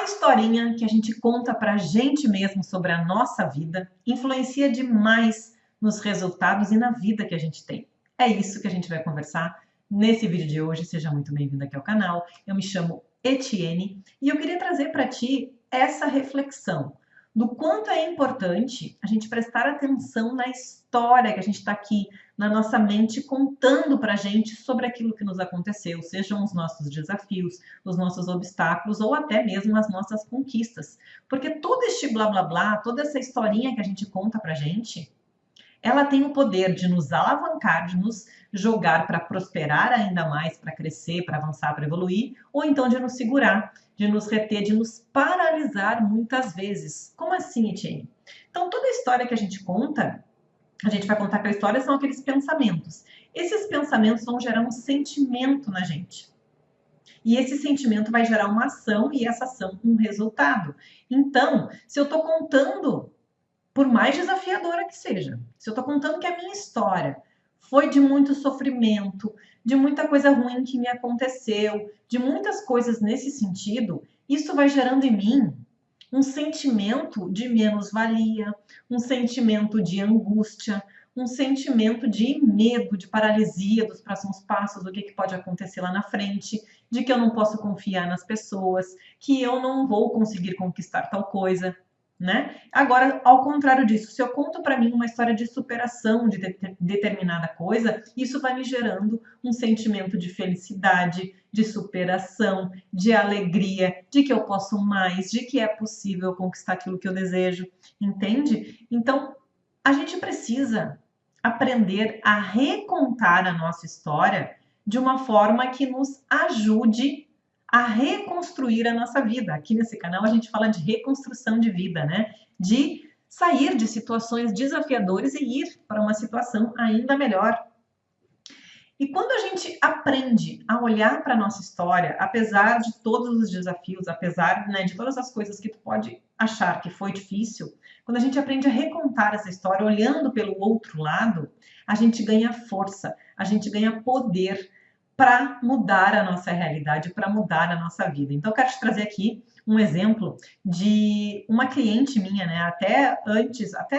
A historinha que a gente conta pra gente mesmo sobre a nossa vida influencia demais nos resultados e na vida que a gente tem. É isso que a gente vai conversar nesse vídeo de hoje. Seja muito bem-vindo aqui ao canal. Eu me chamo Etienne e eu queria trazer para ti essa reflexão do quanto é importante a gente prestar atenção na história que a gente está aqui na nossa mente contando para a gente sobre aquilo que nos aconteceu, sejam os nossos desafios, os nossos obstáculos ou até mesmo as nossas conquistas. Porque todo este blá blá blá, toda essa historinha que a gente conta para a gente, ela tem o poder de nos alavancar, de nos jogar para prosperar ainda mais, para crescer, para avançar, para evoluir, ou então de nos segurar, de nos reter, de nos paralisar muitas vezes. Como assim, Etienne? Então, toda a história que a gente conta, a gente vai contar aquela história, são aqueles pensamentos. Esses pensamentos vão gerar um sentimento na gente. E esse sentimento vai gerar uma ação e essa ação um resultado. Então, se eu estou contando, por mais desafiadora que seja, se eu estou contando que a minha história foi de muito sofrimento, de muita coisa ruim que me aconteceu, de muitas coisas nesse sentido, isso vai gerando em mim um sentimento de menos-valia, um sentimento de angústia, um sentimento de medo, de paralisia dos próximos passos, do que pode acontecer lá na frente, de que eu não posso confiar nas pessoas, que eu não vou conseguir conquistar tal coisa, né? Agora, ao contrário disso, se eu conto para mim uma história de superação de determinada coisa, isso vai me gerando um sentimento de felicidade, de superação, de alegria, de que eu posso mais, de que é possível conquistar aquilo que eu desejo, entende? Então, a gente precisa aprender a recontar a nossa história de uma forma que nos ajude a reconstruir a nossa vida. Aqui nesse canal a gente fala de reconstrução de vida, né? De sair de situações desafiadoras e ir para uma situação ainda melhor. E quando a gente aprende a olhar para a nossa história, apesar de todos os desafios, apesar, né, de todas as coisas que tu pode achar que foi difícil, quando a gente aprende a recontar essa história olhando pelo outro lado, a gente ganha força, a gente ganha poder para mudar a nossa realidade, para mudar a nossa vida. Então, eu quero te trazer aqui um exemplo de uma cliente minha, né? Até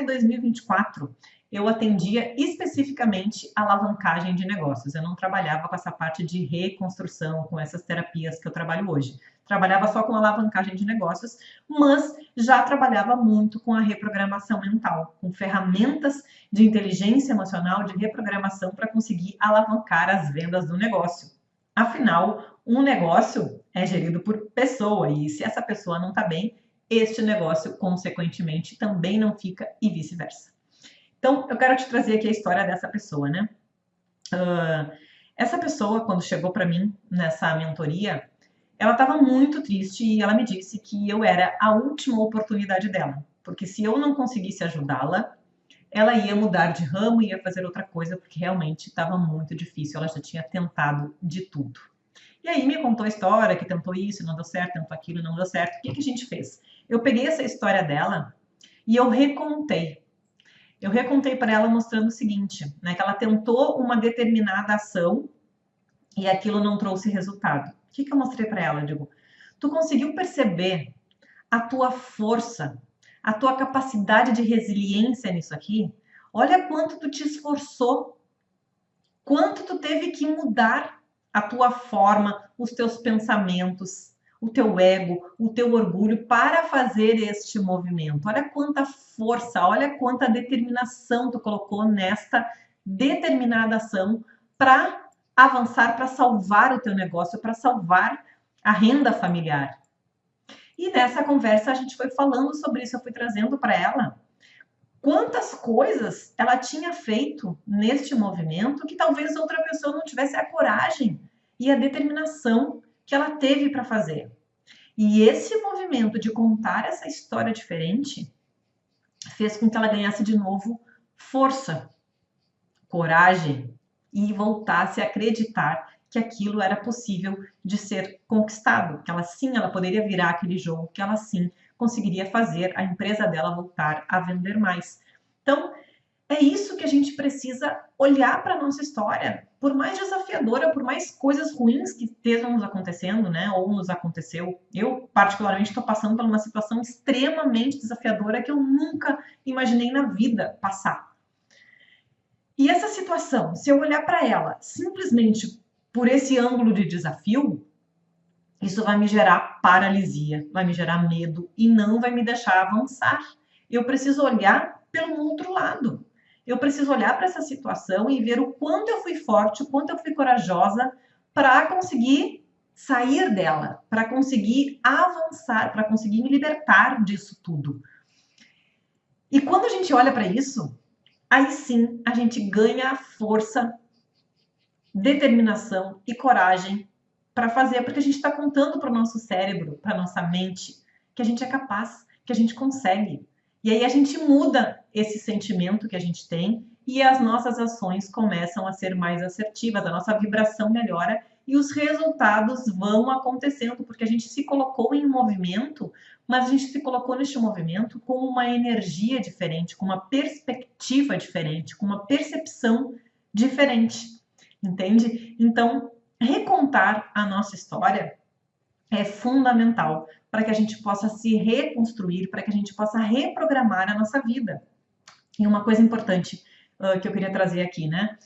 2024, eu atendia especificamente alavancagem de negócios. Eu não trabalhava com essa parte de reconstrução, com essas terapias que eu trabalho hoje. Trabalhava só com alavancagem de negócios, mas já trabalhava muito com a reprogramação mental, com ferramentas de inteligência emocional, de reprogramação para conseguir alavancar as vendas do negócio. Afinal, um negócio é gerido por pessoa e se essa pessoa não está bem, este negócio, consequentemente, também não fica e vice-versa. Então, eu quero te trazer aqui a história dessa pessoa, né? Essa pessoa, quando chegou para mim nessa mentoria, ela estava muito triste e ela me disse que eu era a última oportunidade dela, porque se eu não conseguisse ajudá-la, ela ia mudar de ramo e ia fazer outra coisa, porque realmente estava muito difícil, ela já tinha tentado de tudo. E aí me contou a história, que tentou isso, não deu certo, tentou aquilo, não deu certo. O que a gente fez? Eu peguei essa história dela e eu recontei. Eu recontei para ela mostrando o seguinte, né, que ela tentou uma determinada ação e aquilo não trouxe resultado. O que eu mostrei para ela? Eu digo, tu conseguiu perceber a tua força, a tua capacidade de resiliência nisso aqui? Olha quanto tu te esforçou, quanto tu teve que mudar a tua forma, os teus pensamentos, o teu ego, o teu orgulho para fazer este movimento. Olha quanta força, olha quanta determinação tu colocou nesta determinada ação para avançar, para salvar o teu negócio, para salvar a renda familiar. E nessa conversa a gente foi falando sobre isso, eu fui trazendo para ela quantas coisas ela tinha feito neste movimento que talvez outra pessoa não tivesse a coragem e a determinação que ela teve para fazer. E esse movimento de contar essa história diferente fez com que ela ganhasse de novo força, coragem e voltasse a acreditar que aquilo era possível de ser conquistado, que ela sim, ela poderia virar aquele jogo, que ela sim conseguiria fazer a empresa dela voltar a vender mais. Então, é isso que a gente precisa olhar para a nossa história, por mais desafiadora, por mais coisas ruins que estejam nos acontecendo, né, ou nos aconteceu, eu particularmente estou passando por uma situação extremamente desafiadora que eu nunca imaginei na vida passar. E essa situação, se eu olhar para ela simplesmente por esse ângulo de desafio, isso vai me gerar paralisia, vai me gerar medo e não vai me deixar avançar. Eu preciso olhar pelo outro lado. Eu preciso olhar para essa situação e ver o quanto eu fui forte, o quanto eu fui corajosa para conseguir sair dela, para conseguir avançar, para conseguir me libertar disso tudo. E quando a gente olha para isso, aí sim a gente ganha força, determinação e coragem para fazer, porque a gente está contando para o nosso cérebro, para a nossa mente, que a gente é capaz, que a gente consegue. E aí a gente muda esse sentimento que a gente tem e as nossas ações começam a ser mais assertivas, a nossa vibração melhora e os resultados vão acontecendo, porque a gente se colocou em um movimento, mas a gente se colocou neste movimento com uma energia diferente, com uma perspectiva diferente, com uma percepção diferente, entende? Então, recontar a nossa história é fundamental para que a gente possa se reconstruir, para que a gente possa reprogramar a nossa vida. E uma coisa importante que eu queria trazer aqui, né?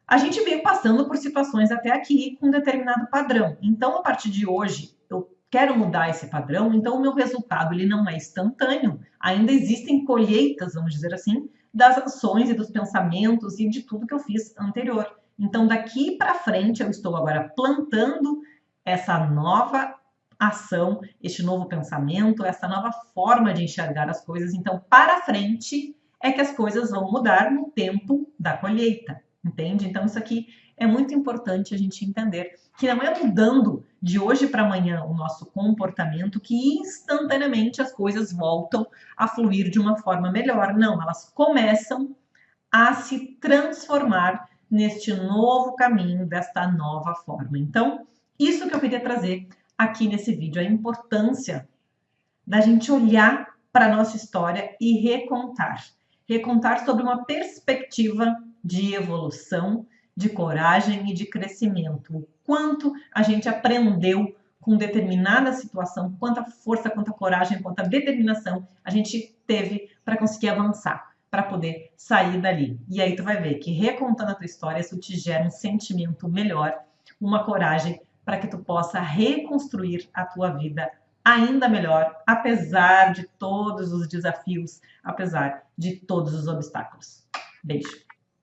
A gente veio passando por situações até aqui com um determinado padrão. Então, a partir de hoje, eu quero mudar esse padrão, então o meu resultado ele não é instantâneo. Ainda existem colheitas, vamos dizer assim, das ações e dos pensamentos e de tudo que eu fiz anterior. Então, daqui para frente, eu estou agora plantando essa nova ação, este novo pensamento, essa nova forma de enxergar as coisas. Então, para frente é que as coisas vão mudar no tempo da colheita, entende? Então, isso aqui é muito importante a gente entender que não é mudando de hoje para amanhã o nosso comportamento que instantaneamente as coisas voltam a fluir de uma forma melhor. Não, elas começam a se transformar neste novo caminho, desta nova forma. Então, isso que eu queria trazer aqui nesse vídeo, a importância da gente olhar para a nossa história e recontar. Recontar sobre uma perspectiva de evolução, de coragem e de crescimento. O quanto a gente aprendeu com determinada situação, quanta força, quanta coragem, quanta determinação a gente teve para conseguir avançar, para poder sair dali. E aí tu vai ver que recontando a tua história, isso te gera um sentimento melhor, uma coragem para que tu possa reconstruir a tua vida ainda melhor, apesar de todos os desafios, apesar de todos os obstáculos. Beijo!